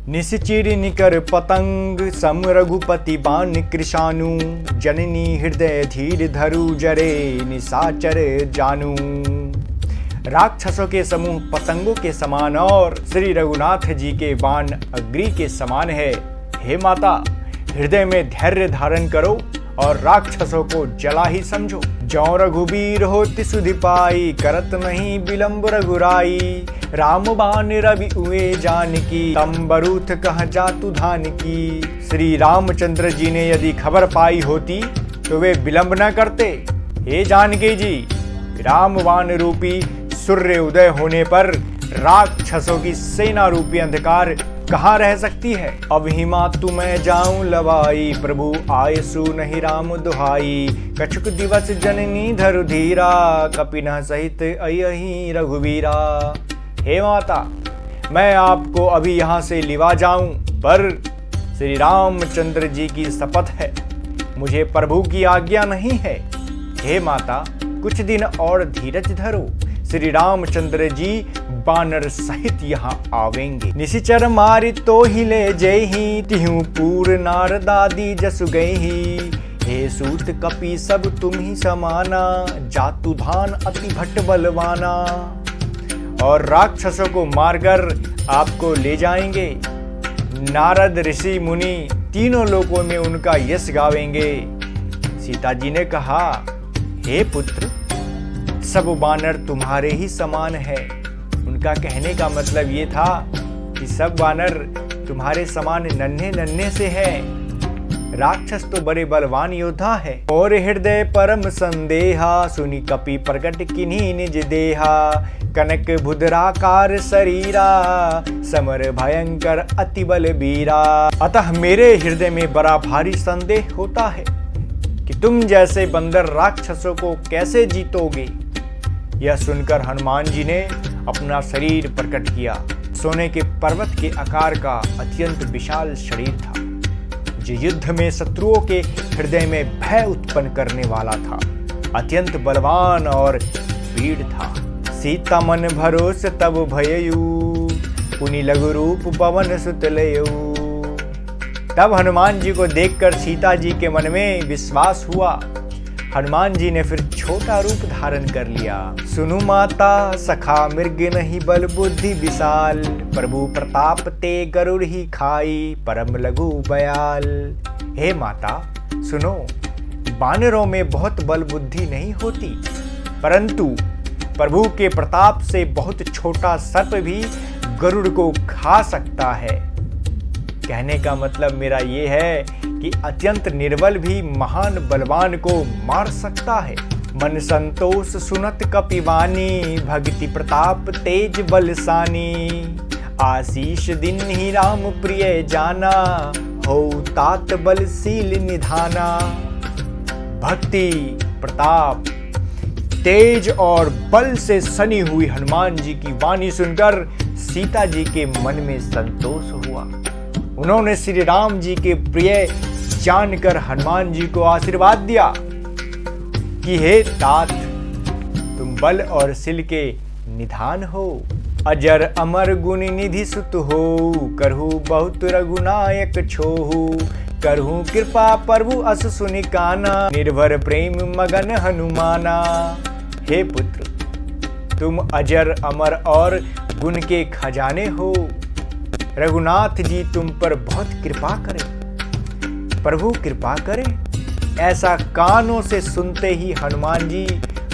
निश्चिर निकर पतंग सम रघुपति बाण कृशानु जननी हृदय धीर धरु जरे निशाचर जानू। राक्षसों के समूह पतंगों के समान और श्री रघुनाथ जी के बाण अग्नि के समान है। हे माता, हृदय में धैर्य धारण करो और राक्षसों को जला ही समझो। जौ रघुबीर होति सुधि पाई करत नहीं विलंब रघुराई। राम बाण रवि उए जानकी तम बरूथ कह जातु धान की। श्री रामचंद्र जी ने यदि खबर पाई होती तो वे विलंब न करते। हे जानकी जी, राम बाण रूपी सूर्य उदय होने पर राक्षसों की सेना रूपी अंधकार कहाँ रह सकती है। अब हिमा तुम्हें जाऊं लवाई प्रभु आयसु नहीं राम दुहाई। कछुक दिवस जननी धरु धीरा कपिना सहित अयहि रघुवीरा। हे माता, मैं आपको अभी यहाँ से लिवा जाऊं, पर श्री रामचंद्र जी की शपथ है, मुझे प्रभु की आज्ञा नहीं है। हे माता, कुछ दिन और धीरज धरो, श्री रामचंद्र जी बानर सहित यहाँ आवेंगे। निशिचर मारि तो ही ले जयहि तिहु पूर नारदादी जसु गयहि। हे सूत कपि सब तुम ही समाना जातु धान अति भट्ट बलवाना। और राक्षसों को मारकर आपको ले जाएंगे। नारद ऋषि मुनि तीनों लोकों में उनका यश गावेंगे। सीता जी ने कहा, हे पुत्र, सब बानर तुम्हारे ही समान है। उनका कहने का मतलब ये था कि सब बानर तुम्हारे समान नन्हे नन्हे से हैं। राक्षस तो बड़े बलवान योद्धा है। और हृदय परम संदेहा सुनि कपि प्रकट किन्हीं निज देहा। कनक भुद्राकार शरीरा समर भयंकर अति बल बीरा। अतः मेरे हृदय में बड़ा भारी संदेह होता है कि तुम जैसे बंदर राक्षसों को कैसे जीतोगे। यह सुनकर हनुमान जी ने अपना शरीर प्रकट किया। सोने के पर्वत के आकार का अत्यंत विशाल शरीर था, जो युद्ध में शत्रुओं के हृदय में भय उत्पन्न करने वाला था। अत्यंत बलवान और वीर था। सीता मन भरोस तब भययु पुनि लघु रूप पवन सुत लयऊ। तब हनुमान जी को देखकर सीता जी के मन में विश्वास हुआ। हनुमान जी ने फिर छोटा रूप धारण कर लिया। सुनु माता सखा मृग नहीं बल बुद्धि विशाल। प्रभु प्रताप ते गरुड़ ही खाई परम लघु बयाल। हे माता सुनो, बानरों में बहुत बल बुद्धि नहीं होती, परंतु प्रभु के प्रताप से बहुत छोटा सर्प भी गरुड़ को खा सकता है। कहने का मतलब मेरा ये है कि अत्यंत निर्बल भी महान बलवान को मार सकता है। मन संतोष सुनत कपिवानी भक्ति प्रताप तेज बलसानी। आशीष दिन ही राम प्रिय जाना हो तात बलशील निधाना। भक्ति प्रताप तेज और बल से सनी हुई हनुमान जी की वाणी सुनकर सीता जी के मन में संतोष हुआ। उन्होंने श्री राम जी के प्रिय जानकर हनुमान जी को आशीर्वाद दिया कि हे तात, तुम बल और शील के निधान हो। अजर अमर गुण निधि सुत हो करहु बहुत रघुनायक छोहु। करहु कृपा प्रभु अस सुनि काना निर्भर प्रेम मगन हनुमाना। हे पुत्र, तुम अजर अमर और गुण के खजाने हो। रघुनाथ जी तुम पर बहुत कृपा करें, प्रभु कृपा करें। ऐसा कानों से सुनते ही हनुमान जी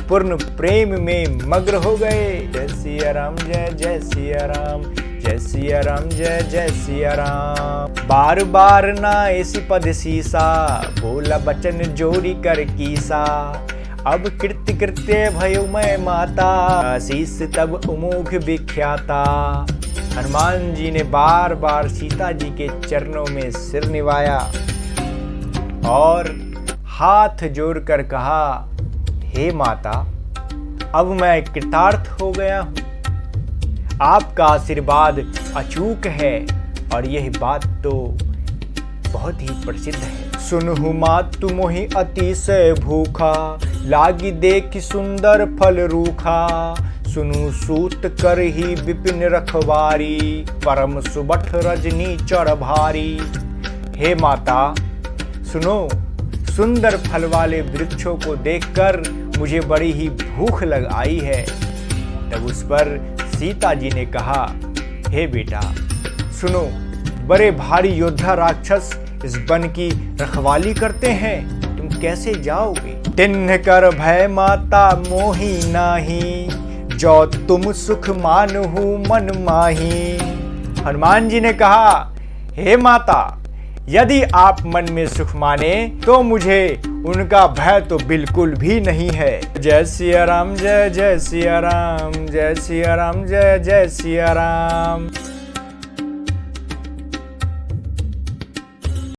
पूर्ण प्रेम में मग्न हो गए। जय सिया राम जय जय सिया राम, जय सिया राम जय जय सिया राम। बार बार ना ऐसी पद सीसा बोला बचन जोड़ी कर कीसा। अब कृत्य कृत्य भयो मैं माता आशीष तब उमोघ विख्याता। हनुमान जी ने बार बार सीता जी के चरणों में सिर निवाया और हाथ जोड़कर कहा, हे माता, अब मैं कृतार्थ हो गया हूँ। आपका आशीर्वाद अचूक है और यह बात तो बहुत ही प्रसिद्ध है। सुनहु मातु मोहि अतिशय भूखा लागी देखि सुंदर फल रूखा। सुनु सूत कर ही विपिन रखवारी, परम सुबठ रजनी चढ़ भारी। हे माता सुनो, सुंदर फल वाले वृक्षों को देखकर मुझे बड़ी ही भूख लग आई है। तब उस पर सीता जी ने कहा, हे बेटा सुनो, बड़े भारी योद्धा राक्षस इस वन की रखवाली करते हैं, तुम कैसे जाओगे? तिन्ह कर भय माता मोही नाही, जो तुम सुख मानहु मन माही। हनुमान जी ने कहा, हे माता, यदि आप मन में सुख माने तो मुझे उनका भय तो बिल्कुल भी नहीं है। जय सिया राम, जय जय सिया राम, जय सिया राम, जय जय सिया राम।